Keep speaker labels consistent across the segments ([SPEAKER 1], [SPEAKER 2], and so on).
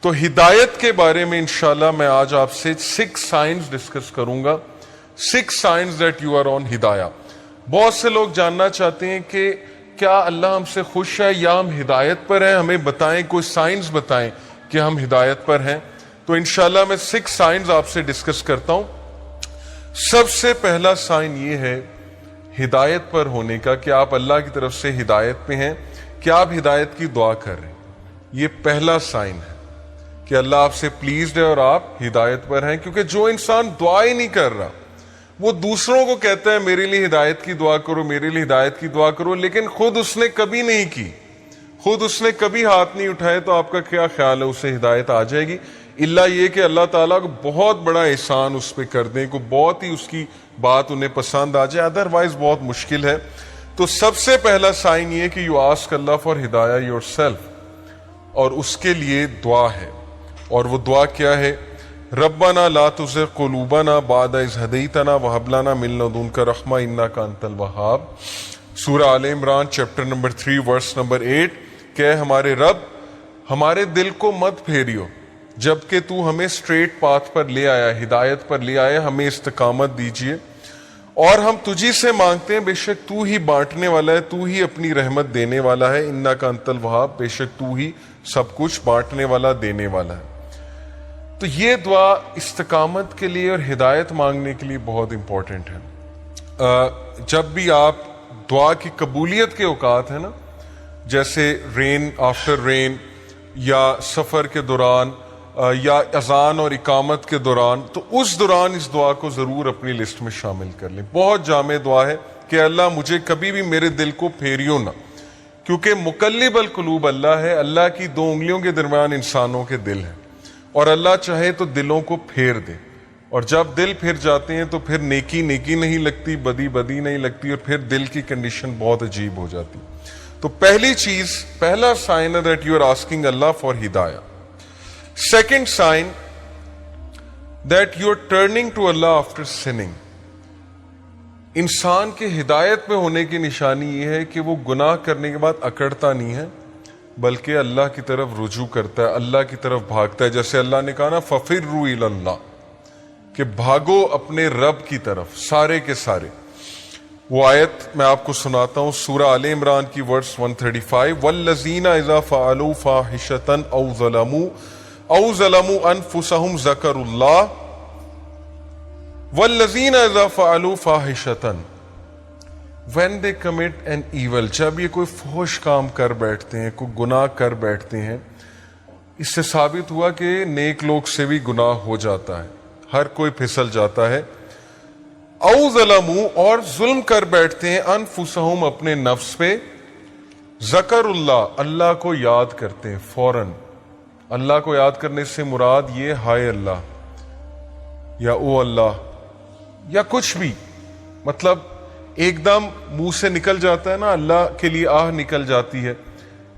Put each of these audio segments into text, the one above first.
[SPEAKER 1] تو ہدایت کے بارے میں انشاءاللہ میں آج آپ سے 6 سائنز ڈسکس کروں گا. 6 signs that you are on ہدایہ. بہت سے لوگ جاننا چاہتے ہیں کہ کیا اللہ ہم سے خوش ہے یا ہم ہدایت پر ہیں, ہمیں بتائیں, کوئی سائنز بتائیں کہ ہم ہدایت پر ہیں. تو انشاءاللہ میں 6 سائنز آپ سے ڈسکس کرتا ہوں. سب سے پہلا سائن یہ ہے ہدایت پر ہونے کا کہ آپ اللہ کی طرف سے ہدایت پہ ہیں, کہ آپ ہدایت کی دعا کر رہے ہیں. یہ پہلا سائن ہے کہ اللہ آپ سے پلیزڈ ہے اور آپ ہدایت پر ہیں. کیونکہ جو انسان دعا ہی نہیں کر رہا, وہ دوسروں کو کہتا ہے میرے لیے ہدایت کی دعا کرو, میرے لیے ہدایت کی دعا کرو, لیکن خود اس نے کبھی نہیں کی, خود اس نے کبھی ہاتھ نہیں اٹھائے, تو آپ کا کیا خیال ہے اسے ہدایت آ جائے گی؟ اللہ یہ کہ اللہ تعالیٰ کو بہت بڑا احسان اس پہ کر دیں, کو بہت ہی اس کی بات انہیں پسند آ جائے, ادروائز بہت مشکل ہے. تو سب سے پہلا سائن یہ کہ یو آسک اللہ فار ہدایہ یور سیلف, اور اس کے لیے دعا ہے. اور وہ دعا کیا ہے؟ ربنا لا تزغ قلوبنا بعد اذ ہدیتنا وہب لنا من لدنک رحمہ انک انت الوہاب. سورہ آل عمران چیپٹر نمبر 3 ورس نمبر 8. کہ ہمارے رب ہمارے دل کو مت پھیریو جبکہ تو ہمیں اسٹریٹ پاتھ پر لے آیا, ہدایت پر لے آیا, ہمیں استقامت دیجیے. اور ہم تجھی سے مانگتے ہیں, بے شک تو ہی بانٹنے والا ہے, تو ہی اپنی رحمت دینے والا ہے. انک انت الوہاب, بے شک تو ہی سب کچھ بانٹنے والا, دینے والا ہے. تو یہ دعا استقامت کے لیے اور ہدایت مانگنے کے لیے بہت امپورٹنٹ ہے. جب بھی آپ دعا کی قبولیت کے اوقات ہیں نا, جیسے رین آفٹر رین, یا سفر کے دوران, یا اذان اور اقامت کے دوران, تو اس دوران اس دعا کو ضرور اپنی لسٹ میں شامل کر لیں. بہت جامع دعا ہے کہ اللہ مجھے کبھی بھی میرے دل کو پھیریو نہ, کیونکہ مقلب القلوب اللہ ہے. اللہ کی 2 انگلیوں کے درمیان انسانوں کے دل ہیں, اور اللہ چاہے تو دلوں کو پھیر دے. اور جب دل پھر جاتے ہیں تو پھر نیکی نیکی نہیں لگتی, بدی بدی نہیں لگتی, اور پھر دل کی کنڈیشن بہت عجیب ہو جاتی. تو پہلی چیز, پہلا سائن ہے دیٹ یو آر آسکنگ اللہ فار ہدایہ. Second sign that you are turning to اللہ آفٹر سننگ. انسان کے ہدایت میں ہونے کی نشانی یہ ہے کہ وہ گناہ کرنے کے بعد اکڑتا نہیں ہے, بلکہ اللہ کی طرف رجوع کرتا ہے, اللہ کی طرف بھاگتا ہے. جیسے اللہ نے کہا نا فَفِرُّوا إِلَى اللَّهِ, کہ بھاگو اپنے رب کی طرف, سارے کے سارے. وہ آیت میں آپ کو سناتا ہوں, سورہ آل عمران کی ورس 135. وَالَّذِينَ إِذَا فَعَلُوا فَاحِشَةً أَوْ ظَلَمُوا أَنفُسَهُمْ ذَكَرُوا اللَّهَ. وَالَّذِينَ إِذَا فَعَلُوا فَاحِشَةً, when they commit an evil, جب یہ کوئی فحش کام کر بیٹھتے ہیں, کوئی گناہ کر بیٹھتے ہیں. اس سے ثابت ہوا کہ نیک لوگ سے بھی گناہ ہو جاتا ہے, ہر کوئی پھسل جاتا ہے. او ظلموا, اور ظلم کر بیٹھتے ہیں, انفسہم, اپنے نفس پہ, ذکر اللہ, اللہ کو یاد کرتے ہیں فوراً. اللہ کو یاد کرنے سے مراد یہ ہائے اللہ, یا او اللہ, یا کچھ بھی, مطلب ایک دم منہ سے نکل جاتا ہے نا, اللہ کے لیے آہ نکل جاتی ہے.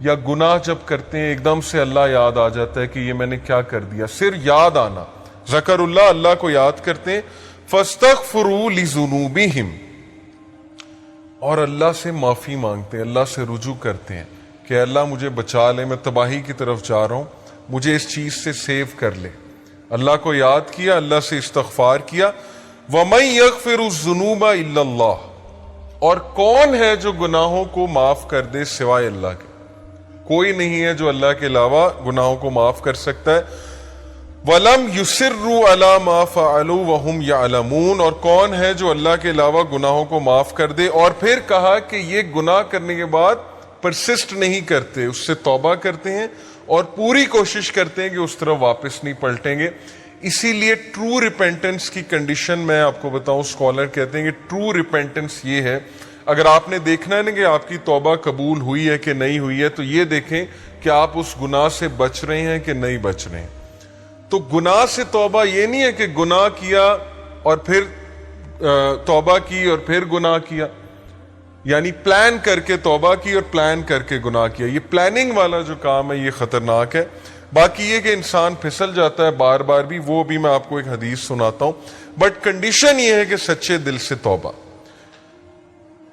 [SPEAKER 1] یا گناہ جب کرتے ہیں ایک دم سے اللہ یاد آ جاتا ہے کہ یہ میں نے کیا کر دیا, صرف یاد آنا. ذکر اللہ, اللہ کو یاد کرتے ہیں. فَاسْتَغْفِرُوا لِذُنُوبِهِمْ, اور اللہ سے معافی مانگتے ہیں, اللہ سے رجوع کرتے ہیں کہ اللہ مجھے بچا لے, میں تباہی کی طرف جا رہا ہوں, مجھے اس چیز سے سیو کر لے. اللہ کو یاد کیا, اللہ سے استغفار کیا. وَمَن يَغْفِرُ الذُّنُوبَ إِلَّا اللَّهُ, اور کون ہے جو گناہوں کو معاف کر دے سوائے اللہ کے؟ کوئی نہیں ہے جو اللہ کے علاوہ گناہوں کو معاف کر سکتا ہے. وَلَمْ يُصِرُّوا عَلَى مَا فَعَلُوا وَهُمْ يَعْلَمُونَ, اور کون ہے جو اللہ کے علاوہ گناہوں کو معاف کر دے. اور پھر کہا کہ یہ گناہ کرنے کے بعد پرسسٹ نہیں کرتے, اس سے توبہ کرتے ہیں اور پوری کوشش کرتے ہیں کہ اس طرف واپس نہیں پلٹیں گے. اسی لیے ٹرو ریپینٹنس کی کنڈیشن میں آپ کو بتاؤں, اسکالر کہتے ہیں کہ ٹرو ریپینٹنس یہ ہے, اگر آپ نے دیکھنا ہے نا کہ آپ کی توبہ قبول ہوئی ہے کہ نہیں ہوئی ہے, تو یہ دیکھیں کہ آپ اس گناہ سے بچ رہے ہیں کہ نہیں بچ رہے ہیں. تو گناہ سے توبہ یہ نہیں ہے کہ گناہ کیا اور پھر توبہ کی اور پھر گناہ کیا, یعنی پلان کر کے توبہ کی اور پلان کر کے گناہ کیا. یہ پلاننگ والا جو کام ہے یہ خطرناک ہے. باقی یہ کہ انسان پھسل جاتا ہے بار بار بھی, وہ بھی میں آپ کو ایک حدیث سناتا ہوں, بٹ کنڈیشن یہ ہے کہ سچے دل سے توبہ.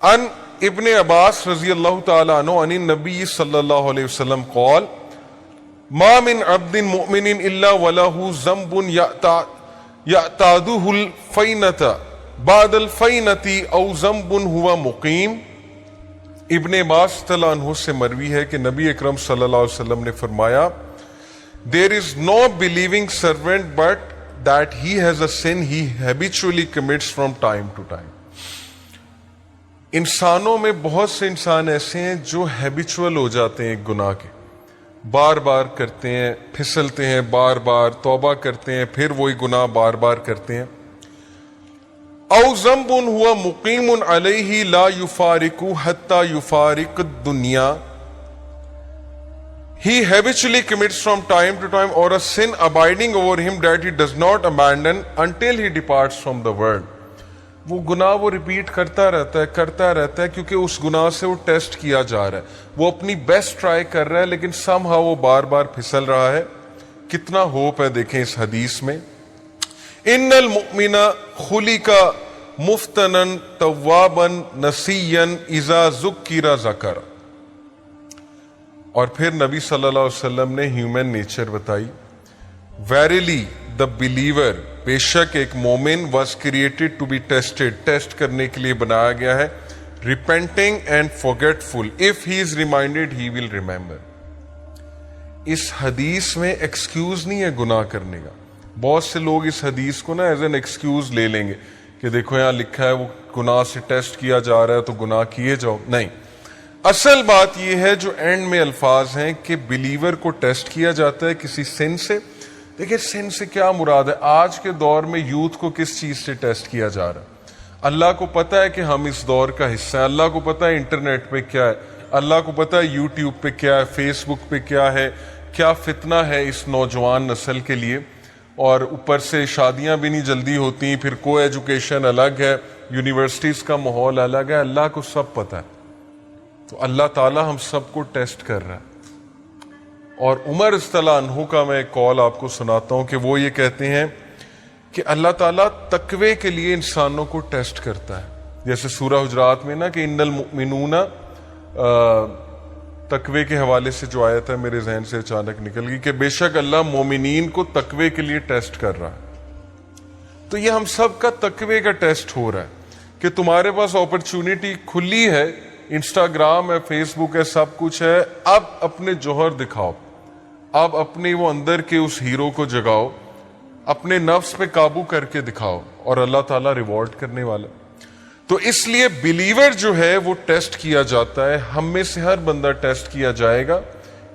[SPEAKER 1] ان ابن عباس رضی اللہ تعالی عنہ عن النبی صلی اللہ علیہ وسلم قال ما من عبد مؤمن الا وله ذنب يعتاده الفینة بعد الفینة او ذنب هو مقیم. ابن عباس رضی اللہ عنہ سے مروی ہے کہ نبی اکرم صلی اللہ علیہ وسلم نے فرمایا there is no believing servant but that he has a sin he habitually commits from time to time. انسانوں میں بہت سے انسان ایسے ہیں جو ہیبیچول ہو جاتے ہیں ایک گناہ کے, بار بار کرتے ہیں, پھسلتے ہیں, بار بار توبہ کرتے ہیں, پھر وہی گناہ بار بار کرتے ہیں. او ذنب ہوا مقیم علیہ لا یفارق حتی یفارق الدنیا, he habitually commits from time to time, or a sin abiding over him that he does not abandon until he departs from the world. وہ گناہ وہ ریپیٹ کرتا رہتا ہے کیونکہ اس گناہ سے وہ ٹیسٹ کیا جا رہا ہے, وہ اپنی بیسٹ ٹرائی کر رہا ہے لیکن سم ہاؤ وہ بار بار پھسل رہا ہے. کتنا ہوپ ہے دیکھیں اس حدیث میں. ان المؤمن خلق مفتنا توابا نسیا اذا ذکر ذکر. اور پھر نبی صلی اللہ علیہ وسلم نے ہیومن نیچر بتائی. ویریلی دا بلیور, بے شک ایک مومن, was created to be tested, test کرنے کے لیے بنایا گیا ہے. Repenting and forgetful, if he is reminded he will remember. اس حدیث میں ایکسکیوز نہیں ہے گناہ کرنے کا. بہت سے لوگ اس حدیث کو نا ایز این ایکسکیوز لے لیں گے کہ دیکھو یہاں لکھا ہے وہ گناہ سے ٹیسٹ کیا جا رہا ہے تو گناہ کیے جاؤ. نہیں, اصل بات یہ ہے جو اینڈ میں الفاظ ہیں کہ بلیور کو ٹیسٹ کیا جاتا ہے کسی سن سے. دیکھیں سن سے کیا مراد ہے. آج کے دور میں یوتھ کو کس چیز سے ٹیسٹ کیا جا رہا ہے؟ اللہ کو پتا ہے کہ ہم اس دور کا حصہ ہیں, اللہ کو پتا ہے انٹرنیٹ پہ کیا ہے, اللہ کو پتا ہے یوٹیوب پہ کیا ہے, فیس بک پہ کیا ہے, کیا فتنہ ہے اس نوجوان نسل کے لیے. اور اوپر سے شادیاں بھی نہیں جلدی ہوتی, پھر کو ایجوکیشن الگ ہے, یونیورسٹیز کا ماحول الگ ہے. اللہ کو سب پتا ہے, تو اللہ تعالیٰ ہم سب کو ٹیسٹ کر رہا ہے. اور عمر رضی اللہ عنہ کا میں ایک قول آپ کو سناتا ہوں کہ وہ یہ کہتے ہیں کہ اللہ تعالیٰ تقوی کے لیے انسانوں کو ٹیسٹ کرتا ہے. جیسے سورہ حجرات میں نا کہ ان المؤمنون, تقوی کے حوالے سے جو آیت ہے میرے ذہن سے اچانک نکل گئی کہ بے شک اللہ مومنین کو تقوی کے لیے ٹیسٹ کر رہا ہے. تو یہ ہم سب کا تقوی کا ٹیسٹ ہو رہا ہے کہ تمہارے پاس اپرچونٹی کھلی ہے, انسٹاگرام ہے, فیس بک ہے, سب کچھ ہے. اب اپنے جوہر دکھاؤ, اب اپنے وہ اندر کے اس ہیرو کو جگاؤ, اپنے نفس پہ قابو کر کے دکھاؤ, اور اللہ تعالیٰ ریوارڈ کرنے والا. تو اس لیے بلیور جو ہے وہ ٹیسٹ کیا جاتا ہے. ہم میں سے ہر بندہ ٹیسٹ کیا جائے گا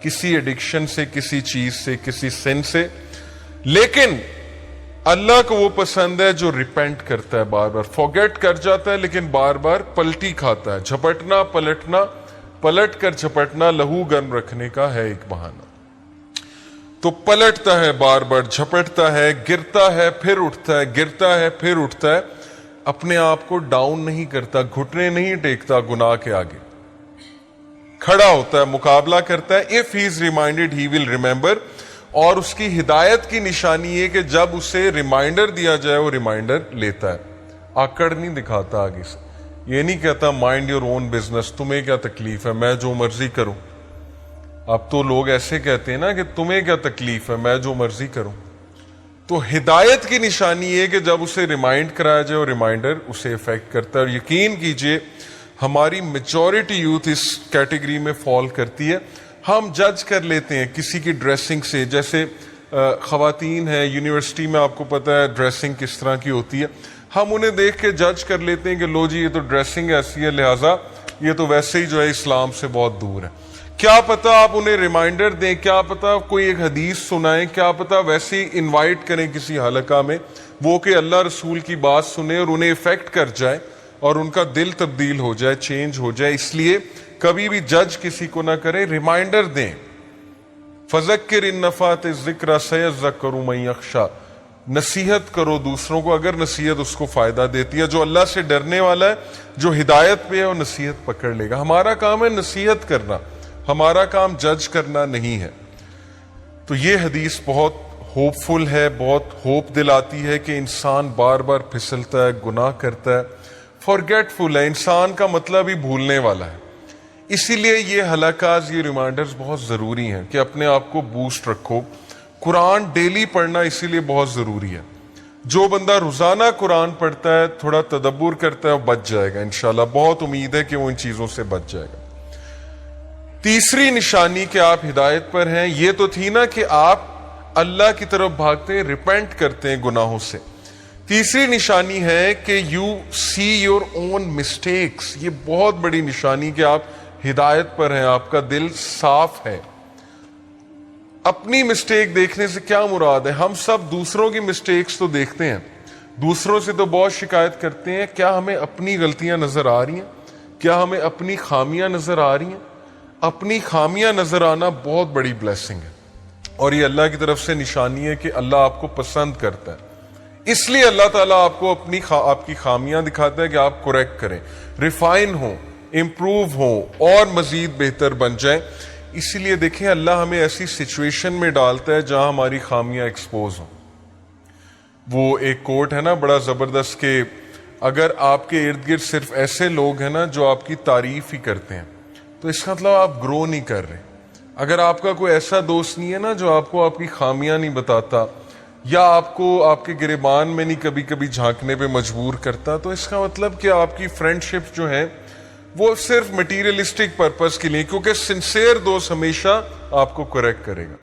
[SPEAKER 1] کسی ایڈکشن سے, کسی چیز سے, کسی سن سے. لیکن اللہ کو وہ پسند ہے جو ریپینٹ کرتا ہے, بار بار فورگیٹ کر جاتا ہے لیکن بار بار پلٹی کھاتا ہے. جھپٹنا پلٹنا, پلٹ کر جھپٹنا لہو گرم رکھنے کا ہے ایک بہانہ. تو پلٹتا ہے, بار بار جھپٹتا ہے, گرتا ہے پھر اٹھتا ہے, گرتا ہے پھر اٹھتا ہے. اپنے آپ کو ڈاؤن نہیں کرتا, گھٹنے نہیں ٹیکتا گناہ کے آگے, کھڑا ہوتا ہے, مقابلہ کرتا ہے. if he is reminded he will remember. اور اس کی ہدایت کی نشانی یہ کہ جب اسے ریمائنڈر دیا جائے وہ ریمائنڈر لیتا ہے, آکڑ نہیں دکھاتا آگے سے. یہ نہیں کہتا مائنڈ یور اون بزنس, تمہیں کیا تکلیف ہے, میں جو مرضی کروں. اب تو لوگ ایسے کہتے ہیں نا کہ تمہیں کیا تکلیف ہے, میں جو مرضی کروں. تو ہدایت کی نشانی یہ کہ جب اسے ریمائنڈ کرایا جائے اور ریمائنڈر اسے افیکٹ کرتا ہے. اور یقین کیجئے ہماری میجورٹی یوتھ اس کیٹیگری میں فال کرتی ہے. ہم جج کر لیتے ہیں کسی کی ڈریسنگ سے, جیسے خواتین ہیں یونیورسٹی میں, آپ کو پتا ہے ڈریسنگ کس طرح کی ہوتی ہے. ہم انہیں دیکھ کے جج کر لیتے ہیں کہ لو جی یہ تو ڈریسنگ ایسی ہے, لہٰذا یہ تو ویسے ہی جو ہے اسلام سے بہت دور ہے. کیا پتا آپ انہیں ریمائنڈر دیں, کیا پتا کوئی ایک حدیث سنائیں, کیا پتا ویسے ہی انوائٹ کریں کسی حلقہ میں, وہ کہ اللہ رسول کی بات سنیں اور انہیں افیکٹ کر جائے اور ان کا دل تبدیل ہو جائے, چینج ہو جائے. اس لیے کبھی بھی جج کسی کو نہ کریں, ریمائنڈر دیں. فذکر ان نفعت الذکر سیذکر من یخشی, نصیحت کرو دوسروں کو اگر نصیحت اس کو فائدہ دیتی ہے. جو اللہ سے ڈرنے والا ہے, جو ہدایت پہ ہے, وہ نصیحت پکڑ لے گا. ہمارا کام ہے نصیحت کرنا, ہمارا کام جج کرنا نہیں ہے. تو یہ حدیث بہت ہوپ فل ہے, بہت ہوپ دلاتی ہے کہ انسان بار بار پھسلتا ہے, گناہ کرتا ہے, فارگیٹ فل ہے. انسان کا مطلب ہی بھولنے والا ہے. اسی لیے یہ حلقات، یہ ریمائنڈرز بہت ضروری ہیں کہ اپنے آپ کو بوسٹ رکھو. قرآن ڈیلی پڑھنا اسی لیے بہت ضروری ہے. جو بندہ روزانہ قرآن پڑھتا ہے، تھوڑا تدبر کرتا ہے، وہ بچ جائے گا انشاءاللہ. بہت امید ہے کہ وہ ان چیزوں سے بچ جائے گا. تیسری نشانی کہ آپ ہدایت پر ہیں، یہ تو تھی نا کہ آپ اللہ کی طرف بھاگتے ہیں، ریپینٹ کرتے ہیں گناہوں سے. تیسری نشانی ہے کہ you see your own mistakes. یہ بہت بڑی نشانی کہ آپ ہدایت پر ہیں، آپ کا دل صاف ہے. اپنی مسٹیک دیکھنے سے کیا مراد ہے؟ ہم سب دوسروں کی مسٹیکس تو دیکھتے ہیں، دوسروں سے تو بہت شکایت کرتے ہیں. کیا ہمیں اپنی غلطیاں نظر آ رہی ہیں؟ کیا ہمیں اپنی خامیاں نظر آ رہی ہیں؟ اپنی خامیاں نظر آنا بہت بڑی بلیسنگ ہے، اور یہ اللہ کی طرف سے نشانی ہے کہ اللہ آپ کو پسند کرتا ہے. اس لیے اللہ تعالیٰ آپ کو آپ کی خامیاں دکھاتا ہے کہ آپ کریکٹ کریں، ریفائن ہوں، امپروو ہوں اور مزید بہتر بن جائیں. اسی لیے دیکھیں اللہ ہمیں ایسی سچویشن میں ڈالتا ہے جہاں ہماری خامیاں ایکسپوز ہوں. وہ ایک کوٹ ہے نا بڑا زبردست کہ اگر آپ کے ارد گرد صرف ایسے لوگ ہیں نا جو آپ کی تعریف ہی کرتے ہیں تو اس کا مطلب آپ گرو نہیں کر رہے. اگر آپ کا کوئی ایسا دوست نہیں ہے نا جو آپ کو آپ کی خامیاں نہیں بتاتا یا آپ کو آپ کے گریبان میں نہیں کبھی کبھی جھانکنے پہ مجبور کرتا، تو اس کا مطلب کہ آپ کی فرینڈ شپ جو ہے وہ صرف مٹیریلسٹک پرپز کے لیے، کیونکہ سنسیئر دوست ہمیشہ آپ کو کریکٹ کرے گا.